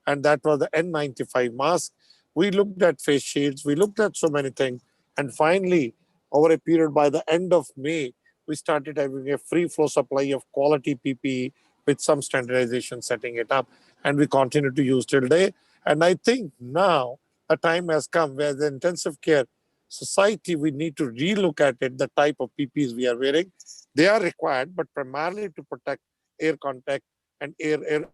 and that was the N95 mask. We looked at face shields, we looked at so many things, and finally, over a period by the end of May, we started having a free flow supply of quality PPE with some standardization setting it up, and we continue to use till today. And I think now a time has come where the intensive care society, we need to relook at it, the type of PPEs we are wearing. They are required, but primarily to protect air contact and air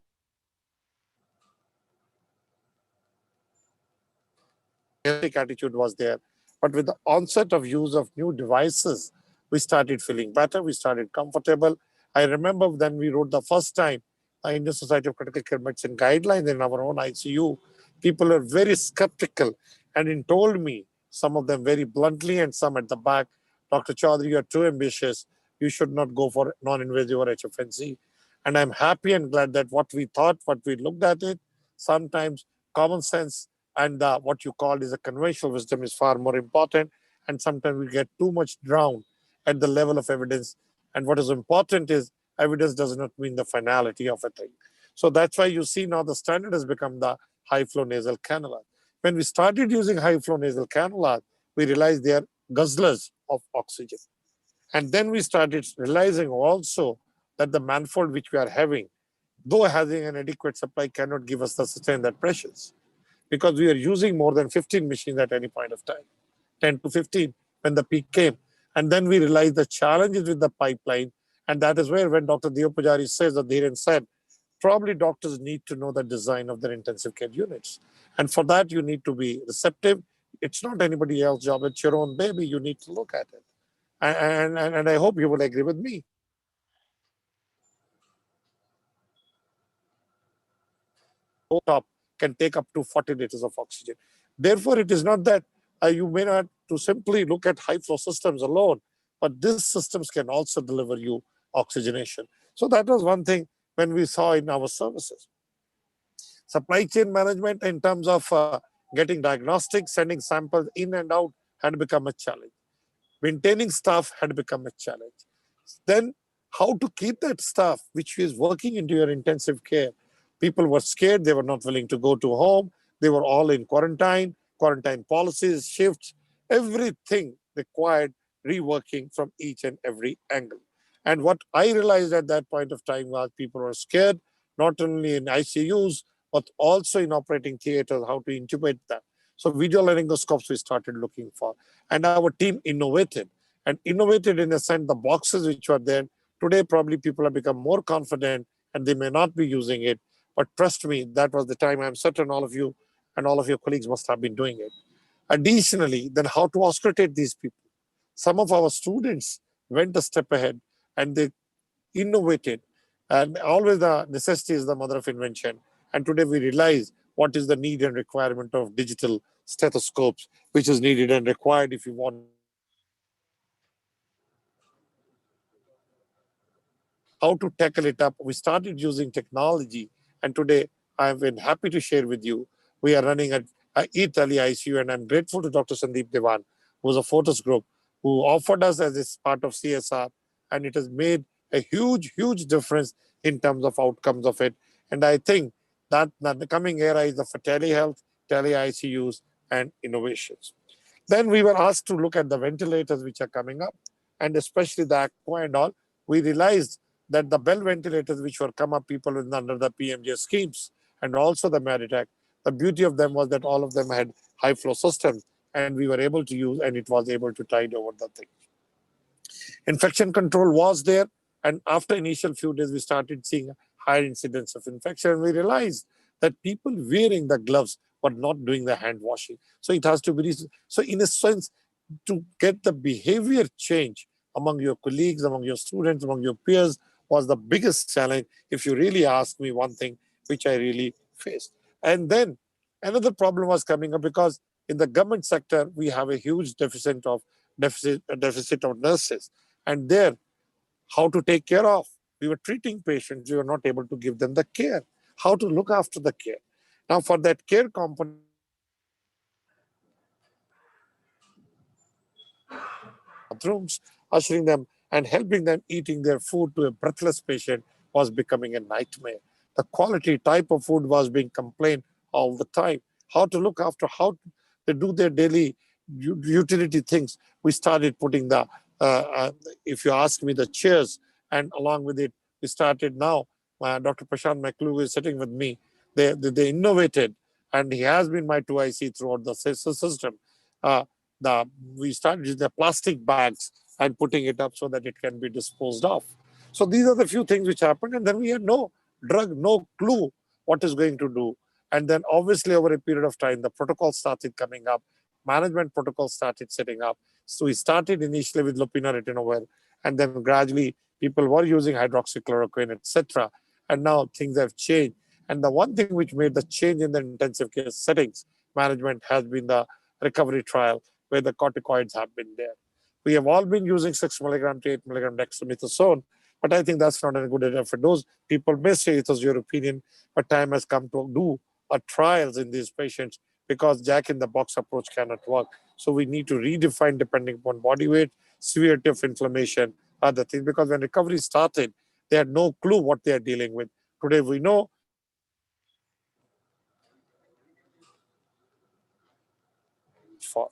attitude was there. But with the onset of use of new devices, we started feeling better, we started comfortable. I remember when we wrote the first time the Indian Society of Critical Care Medicine guidelines in our own ICU, people were very skeptical and it told me, some of them very bluntly and some at the back, Dr. Chaudhary, you are too ambitious. You should not go for non-invasive or HFNC. And I'm happy and glad that what we thought, what we looked at it, sometimes common sense and what you call is a conventional wisdom is far more important. And sometimes we get too much drowned at the level of evidence. And what is important is evidence does not mean the finality of a thing. So that's why you see now the standard has become the high flow nasal cannula. When we started using high flow nasal cannula, we realized they are guzzlers of oxygen. And then we started realizing also that the manifold which we are having, though having an adequate supply, cannot give us the sustain that pressures because we are using more than 15 machines at any point of time, 10 to 15 when the peak came. And then we realized the challenges with the pipeline. And that is where when Dr. Deopajari says, Adhiran said, probably doctors need to know the design of their intensive care units. And for that, you need to be receptive. It's not anybody else's job. It's your own baby. You need to look at it. And I hope you will agree with me. Top can take up to 40 liters of oxygen. Therefore, it is not that you may not to simply look at high flow systems alone, but these systems can also deliver you oxygenation. So that was one thing when we saw in our services. Supply chain management in terms of getting diagnostics, sending samples in and out had become a challenge. Maintaining staff had become a challenge. Then how to keep that staff which is working into your intensive care. People were scared. They were not willing to go to home. They were all in quarantine policies, shifts, everything required reworking from each and every angle. And what I realized at that point of time was people were scared, not only in ICUs, but also in operating theaters, how to intubate them. So video laryngoscopes we started looking for. And our team innovated in a sense the boxes which were there. Today, probably people have become more confident and they may not be using it. But trust me, that was the time. I'm certain all of you and all of your colleagues must have been doing it. Additionally, then how to auscultate these people. Some of our students went a step ahead and they innovated. And always the necessity is the mother of invention. And today we realize what is the need and requirement of digital stethoscopes, which is needed and required if you want how to tackle it up. We started using technology, and today I've been happy to share with you. We are running at Italy ICU, and I'm grateful to Dr. Sandeep Devan, who's a Fortis Group, who offered us as a part of CSR, and it has made a huge difference in terms of outcomes of it. And I think that the coming era is for telehealth, tele ICUs, and innovations. Then we were asked to look at the ventilators which are coming up, and especially the Aqua and all. We realized that the Bell ventilators which were come up people with under the PMJ schemes and also the Meditech, the beauty of them was that all of them had high flow systems and we were able to use and it was able to tide over the thing. Infection control was there, and after initial few days we started seeing higher incidence of infection. We realized that people wearing the gloves were not doing the hand washing. So it has to be, so in a sense, to get the behavior change among your colleagues, among your students, among your peers was the biggest challenge, if you really ask me, one thing which I really faced. And then another problem was coming up because in the government sector, we have a huge deficit of nurses. And there, how to take care of. We were treating patients, we were not able to give them the care. How to look after the care. Now, for that care component, bathrooms, ushering them and helping them eating their food to a breathless patient was becoming a nightmare. the quality type of food was being complained all the time. How to look after, how they do their daily utility things. We started putting the, if you ask me, the chairs, and along with it, we started now. Dr. Prashant McClure is sitting with me. They innovated, and he has been my 2IC throughout the system. Uh, the we started using the plastic bags and putting it up so that it can be disposed of. So these are the few things which happened, and then we had no drug, no clue what is going to do. And then obviously over a period of time, the protocol started coming up, management protocol started setting up. So we started initially with lopinavir ritonavir, and then gradually people were using hydroxychloroquine, etc. And now things have changed. And the one thing which made the change in the intensive care settings management has been the recovery trial, where the corticoids have been there. We have all been using 6 milligram to 8 milligram dexamethasone, but I think that's not a good enough for those. People may say it was your opinion, but time has come to do trials in these patients, because jack in the box approach cannot work. So we need to redefine depending upon body weight, severity of inflammation, other things. Because when recovery started, they had no clue what they are dealing with. Today we know for.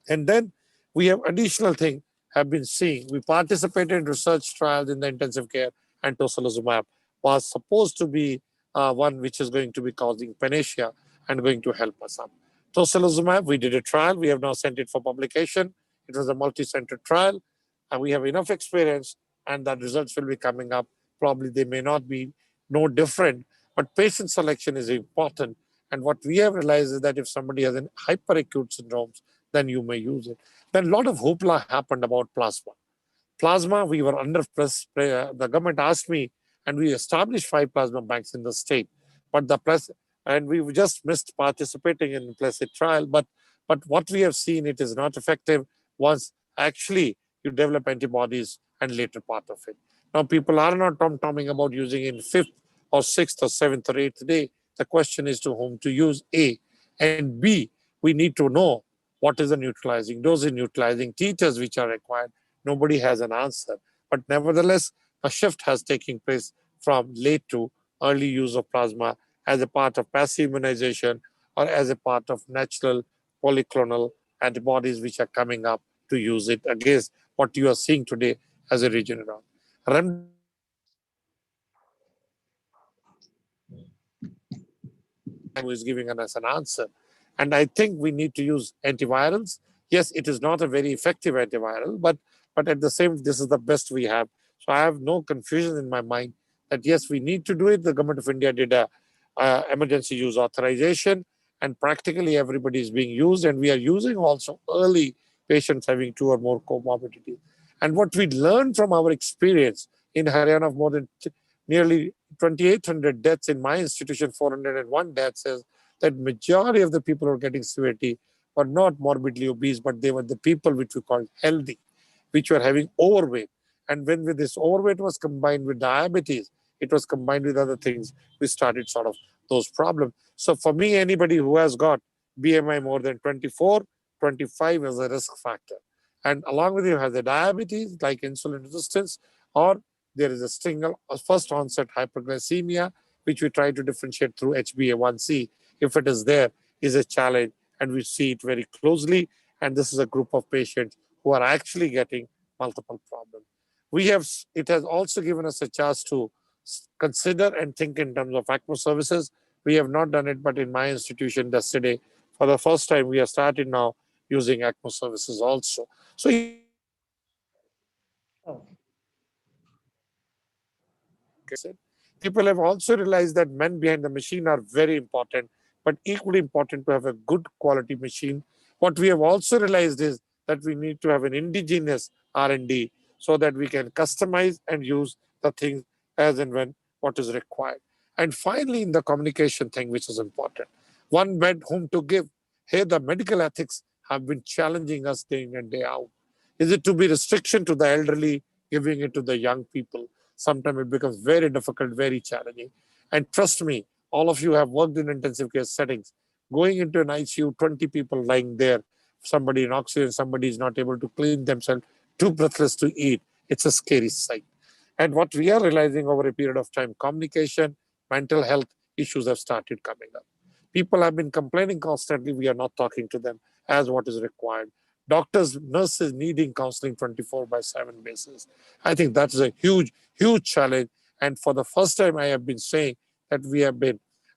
And then we have additional thing have been seeing. We participated in research trials in the intensive care, and tocilizumab was supposed to be one which is going to be causing panacea and going to help us up. Tocilizumab, we did a trial. We have now sent it for publication. It was a multi-center trial, and we have enough experience, and the results will be coming up. Probably they may not be no different, but patient selection is important. And what we have realized is that if somebody has an hyperacute syndromes, then you may use it. Then a lot of hoopla happened about plasma. Plasma, we were under press. The government asked me, and we established 5 plasma banks in the state. But the plus, and we just missed participating in the Placid trial. But what we have seen, it is not effective once actually you develop antibodies and later part of it. Now people are not tom-tomming about using in 5th or 6th or 7th or 8th day. The question is to whom to use, A. And B, we need to know what is the neutralizing dose and neutralizing titers which are required. Nobody has an answer. But nevertheless, a shift has taken place from late to early use of plasma as a part of passive immunization or as a part of natural polyclonal antibodies which are coming up to use it against what you are seeing today as a Regeneron. Who is giving us an answer. And I think we need to use antivirals. Yes, it is not a very effective antiviral, but at the same, this is the best we have. So I have no confusion in my mind that yes, we need to do it. The government of India did a emergency use authorization, and practically everybody is being used, and we are using also early patients having 2 or more comorbidities. And what we learned from our experience in Haryana of more than nearly 2,800 deaths in my institution, 401 deaths, is that majority of the people who are getting severity were not morbidly obese, but they were the people which we call healthy, which were having overweight. And when with this overweight was combined with diabetes, it was combined with other things, we started sort of those problems. So for me, anybody who has got BMI more than 24, 25 is a risk factor. And along with it has a diabetes like insulin resistance, or there is a single first onset hyperglycemia, which we try to differentiate through HbA1c. If it is there, is a challenge, and we see it very closely. And this is a group of patients who are actually getting multiple problems. We have, it has also given us a chance to consider and think in terms of ACMO services. We have not done it, but in my institution yesterday, for the first time, we have started now using ACMO services also. So people have also realized that men behind the machine are very important, but equally important to have a good quality machine. What we have also realized is that we need to have an indigenous R&D so that we can customize and use the things as and when what is required. And finally, in the communication thing, which is important, one bed whom to give. Here, the medical ethics have been challenging us day in and day out. Is it to be restriction to the elderly, giving it to the young people? Sometimes it becomes very difficult, very challenging. And trust me, all of you have worked in intensive care settings. Going into an ICU, 20 people lying there, somebody in oxygen, somebody is not able to clean themselves, too breathless to eat. It's a scary sight. And what we are realizing over a period of time, communication, mental health issues have started coming up. People have been complaining constantly. We are not talking to them as what is required. Doctors, nurses needing counseling 24/7 basis. I think that's a huge, huge challenge. And for the first time, I have been saying that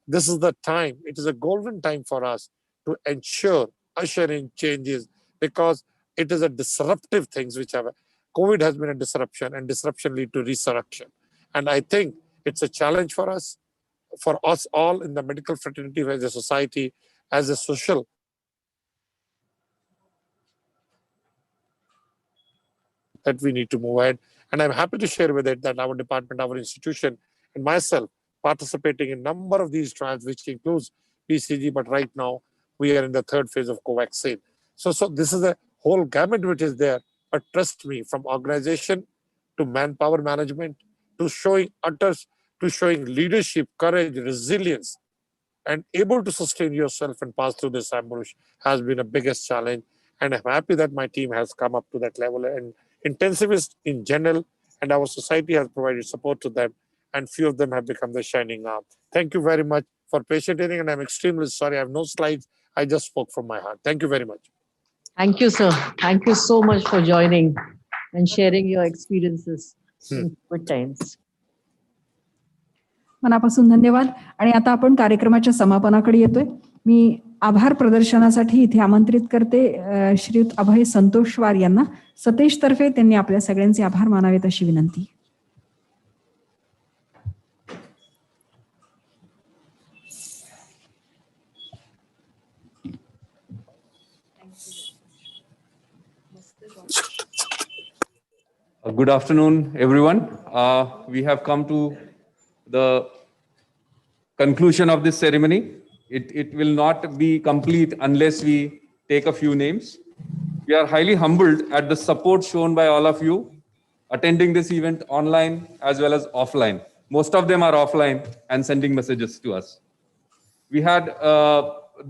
this is the time, it is a golden time for us to ensure, usher in changes, because it is a disruptive things which have, COVID has been a disruption, and disruption lead to resurrection. And I think it's a challenge for us all in the medical fraternity, as a society, as a social, that we need to move ahead. And I'm happy to share with it that our department, our institution, and myself participating in a number of these trials, which includes BCG, but right now we are in the third phase of Covaxin. So this is a whole gamut which is there. But trust me, from organization to manpower management to showing utters, to showing leadership, courage, resilience, and able to sustain yourself and pass through this ambush has been a biggest challenge. And I'm happy that my team has come up to that level, and intensivists in general and our society has provided support to them, and few of them have become the shining arm. Thank you very much for patient hearing, and I'm extremely sorry I have no slides. I just spoke from my heart. Thank you very much. Thank you, sir. Thank you so much for joining and sharing your experiences in good times. मनापासून धन्यवाद. आणि आता आपण कार्यक्रमाच्या समापनाकडे येतोय. मी आभार प्रदर्शनासाठी इथे आमंत्रित करते श्रीयुत अभय संतोषवार यांना. सतेज तर्फे त्यांनी आपल्या सगळ्यांचे आभार मानावेत अशी विनंती. Good afternoon, everyone. We have come to the conclusion of this ceremony. It will not be complete unless we take a few names. We are highly humbled at the support shown by all of you attending this event online as well as offline. Most of them are offline and sending messages to us. We had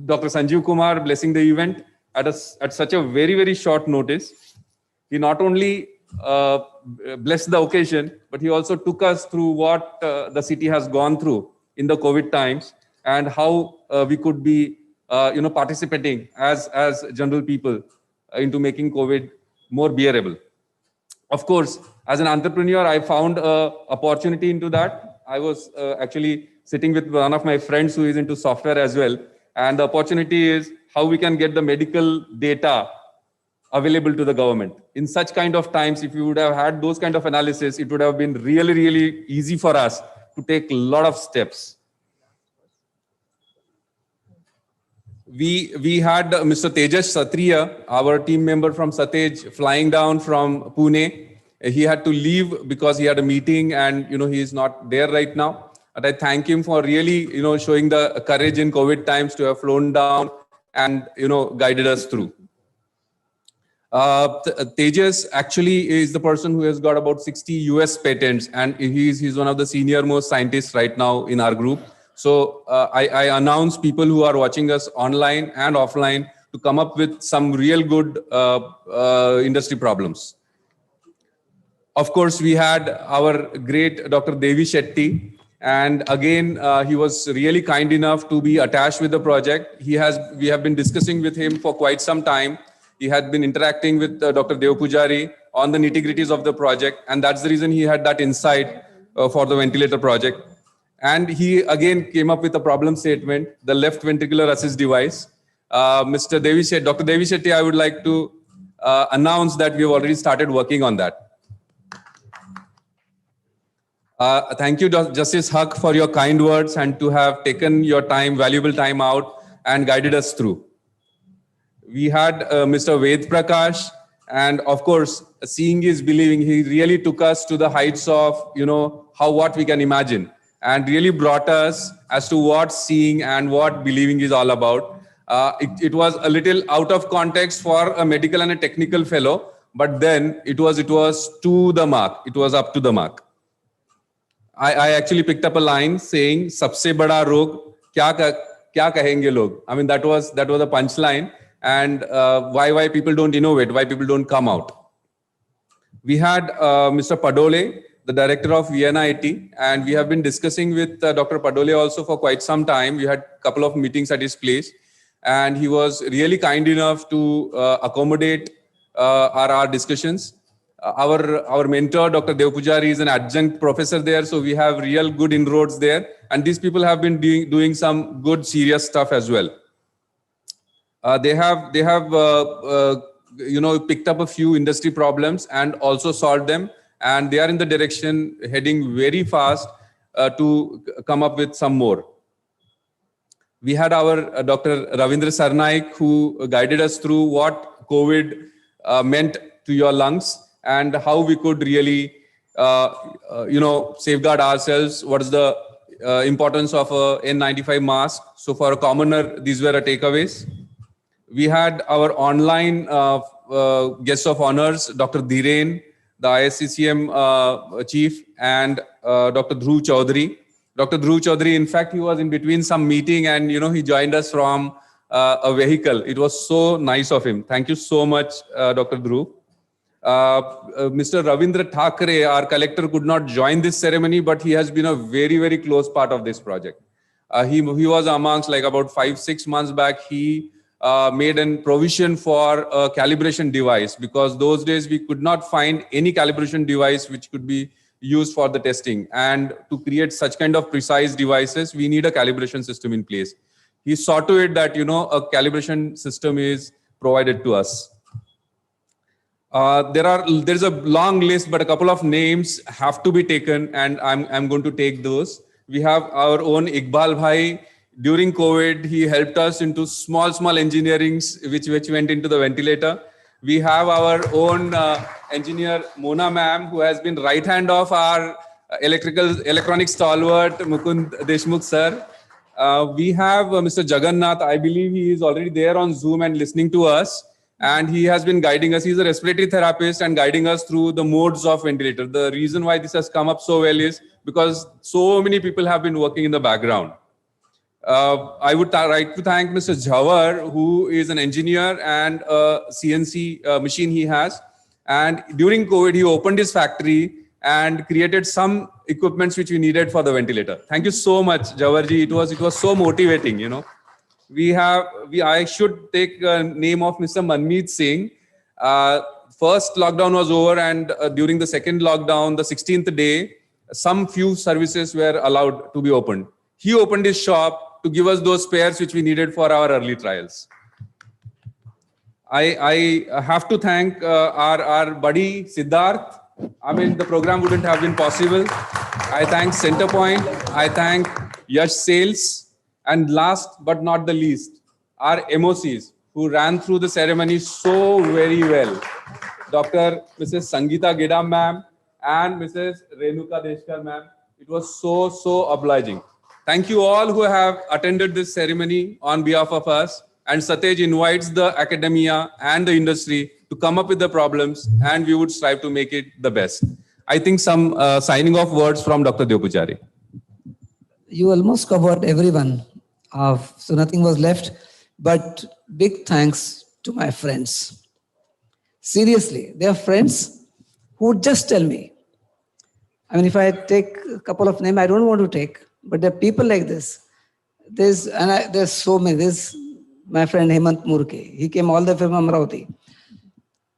Dr. Sanjeev Kumar blessing the event at such a very, very short notice. He not only blessed the occasion, but he also took us through what the city has gone through in the COVID times, and how we could be participating as general people into making COVID more bearable. Of course, as an entrepreneur, I found an opportunity into that. I was actually sitting with one of my friends who is into software as well, and the opportunity is how we can get the medical data available to the government. In such kind of times, if we would have had those kind of analysis, it would have been really, really easy for us to take a lot of steps. We had Mr. Tejas Satriya, our team member from Satej, flying down from Pune. He had to leave because he had a meeting, and he is not there right now. But I thank him for really showing the courage in COVID times to have flown down and guided us through. Tejas actually is the person who has got about 60 US patents, and he's one of the senior most scientists right now in our group. So I announce people who are watching us online and offline to come up with some real good industry problems. Of course, we had our great Dr. Devi Shetty, and again, he was really kind enough to be attached with the project. We have been discussing with him for quite some time. He had been interacting with Dr. Dev Pujari on the nitty-gritties of the project, and that's the reason he had that insight for the ventilator project. And he again came up with a problem statement, the left ventricular assist device. Dr. Devi Shetty, I would like to announce that we have already started working on that. Thank you, Justice Huck, for your kind words and to have taken your time, valuable time out and guided us through. We had Mr. Ved Prakash, and of course, seeing is believing. He really took us to the heights of, what we can imagine, and really brought us as to what seeing and what believing is all about. It was a little out of context for a medical and a technical fellow, but then it was to the mark. It was up to the mark. I actually picked up a line saying, "Sabse bada rog kya kahenge log." I mean, that was a punchline. And why people don't innovate, why people don't come out. We had Mr. Padole, the director of Vienna IT, and we have been discussing with Dr. Padole also for quite some time. We had a couple of meetings at his place, and he was really kind enough to accommodate our discussions. Our mentor, Dr. Dev Pujari, is an adjunct professor there, so we have real good inroads there. And these people have been doing some good, serious stuff as well. They have picked up a few industry problems and also solved them. And they are in the direction heading very fast to come up with some more. We had our Dr. Ravindra Sarnaik, who guided us through what COVID meant to your lungs and how we could really, safeguard ourselves. What is the importance of a N95 mask? So for a commoner, these were our takeaways. We had our online guests of honors, Dr. Dhiren, the ISCCM chief, and Dr. Dhruv Chaudhary. Dr. Dhruv Chaudhary, in fact, he was in between some meeting and, he joined us from a vehicle. It was so nice of him. Thank you so much, Dr. Dhruv. Mr. Ravindra Thakre, our collector, could not join this ceremony, but he has been a very, very close part of this project. He was amongst, like, about 5-6 months back, he made a provision for a calibration device, because those days we could not find any calibration device which could be used for the testing. And to create such kind of precise devices, we need a calibration system in place. He saw to it that, a calibration system is provided to us. There's a long list, but a couple of names have to be taken, and I'm going to take those. We have our own Iqbal Bhai. During COVID, he helped us into small engineerings which went into the ventilator. We have our own engineer Mona ma'am, who has been right hand of our electronic stalwart Mukund Deshmukh sir. We have Mr. Jagannath. I believe he is already there on Zoom and listening to us. And he has been guiding us. He's a respiratory therapist and guiding us through the modes of ventilator. The reason why this has come up so well is because so many people have been working in the background. I would like to thank Mr. Jhawar, who is an engineer and a CNC machine he has. And during COVID, he opened his factory and created some equipments which we needed for the ventilator. Thank you so much, Jhawarji. It was so motivating, I should take the name of Mr. Manmeet Singh. First lockdown was over, and during the second lockdown, the 16th day, some few services were allowed to be opened. He opened his shop to give us those spares which we needed for our early trials. I have to thank our buddy Siddharth. I mean, the program wouldn't have been possible. I thank Centerpoint. I thank Yash Sales. And last but not the least, our MOCs who ran through the ceremony so very well. Mrs. Sangeeta Gedam ma'am and Mrs. Renuka Deshkar ma'am. It was so obliging. Thank you all who have attended this ceremony on behalf of us. And Satej invites the academia and the industry to come up with the problems, and we would strive to make it the best. I think some signing off words from Dr. Dev Pujari. You almost covered everyone. So nothing was left, but big thanks to my friends. Seriously, they are friends who would just tell me. I mean, if I take a couple of names, I don't want to take, but there are people like this. There's so many. There's my friend Hemant Murke. He came all the way from Amravati.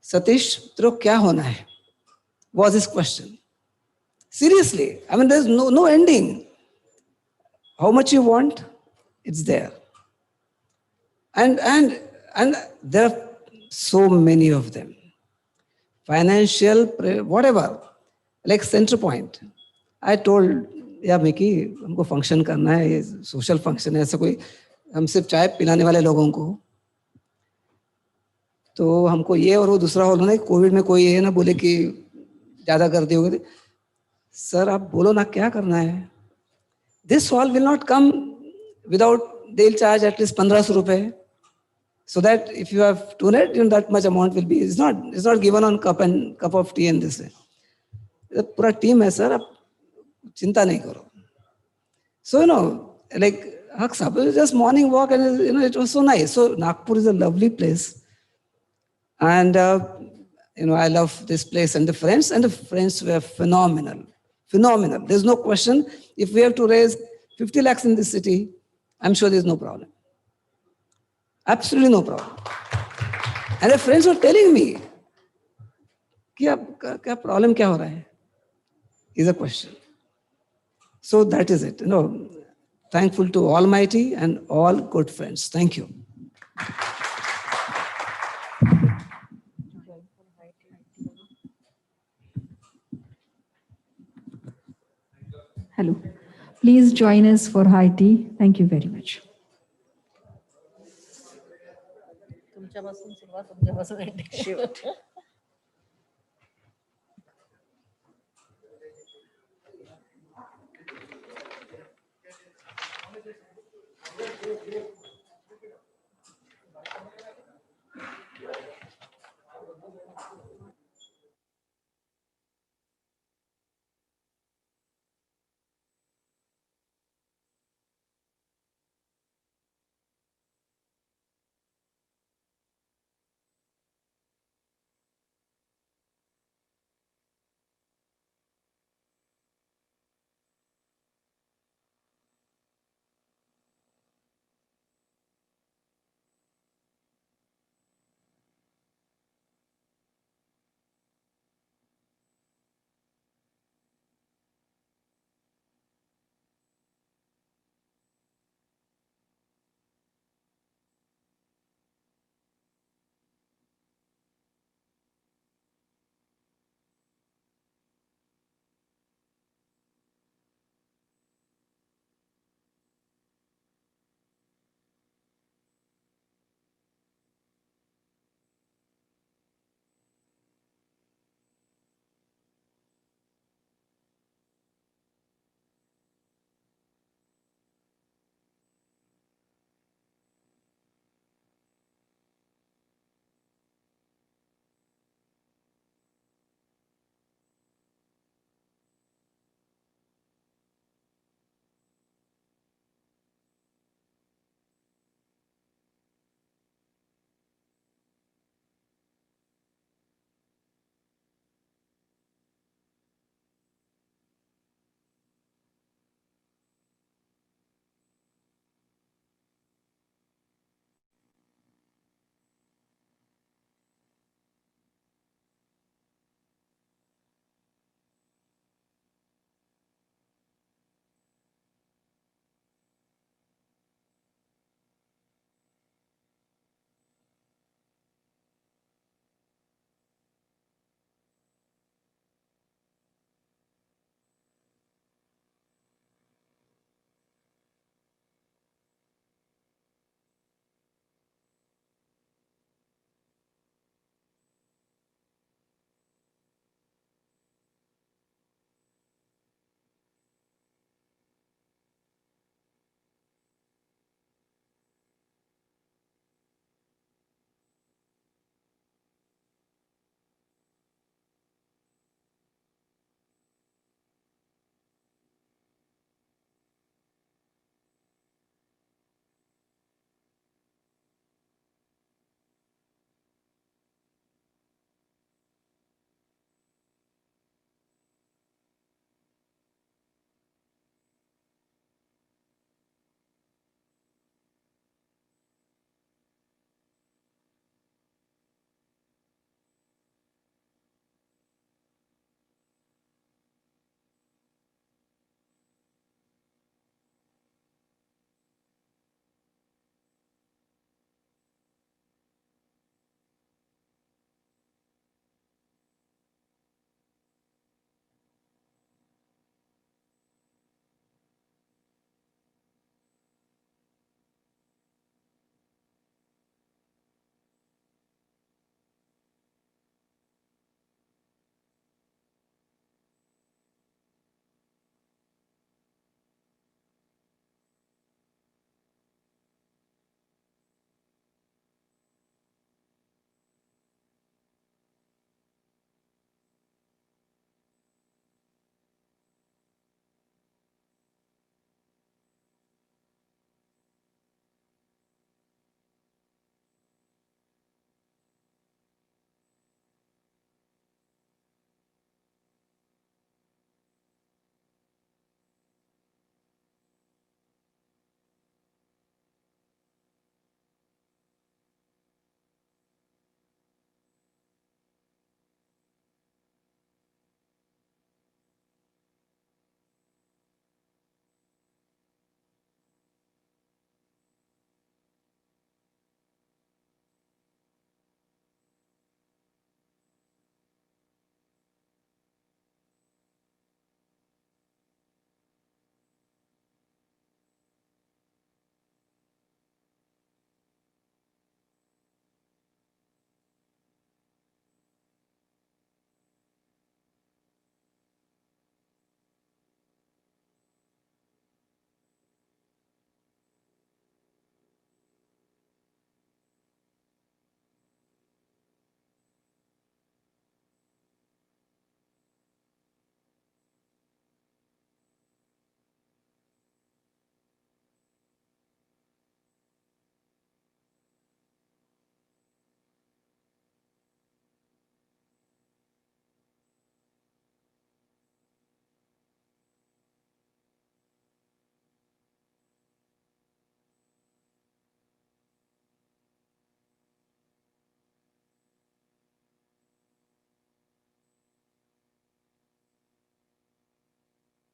Satish, tero kya hona hai? Was his question. Seriously, I mean, there's no ending. How much you want? It's there. And there are so many of them. Financial, whatever, like Centerpoint. I told, yeah, Mickey, हमको function करना है, ये social function है, ऐसा कोई, हम सिर्फ चाय पिलाने वाले लोगों को, तो हमको ये और वो दूसरा हॉल होना, कोविड में कोई ये ना बोले कि ज़्यादा कर दियोगे, सर आप बोलो ना क्या करना है? This hall will not come without, they'll charge at least 1500 rupees. So that if you have donated, that much amount will be, it's not given on cup of tea and this. The pura team hai, sir, aap chinta nahi karo. So, like, it was just morning walk and, it was so nice. So Nagpur is a lovely place. And, I love this place and the friends were phenomenal. Phenomenal. There's no question. If we have to raise 50 lakhs in this city, I'm sure there's no problem. Absolutely no problem. And the friends were telling me, क्या problem क्या हो रहा है? Is a question. So that is it. Thankful to Almighty and all good friends. Thank you. Hello. Please join us for high tea. Thank you very much. तुमच्यापासून सुरुवात, तुमच्यापासून end.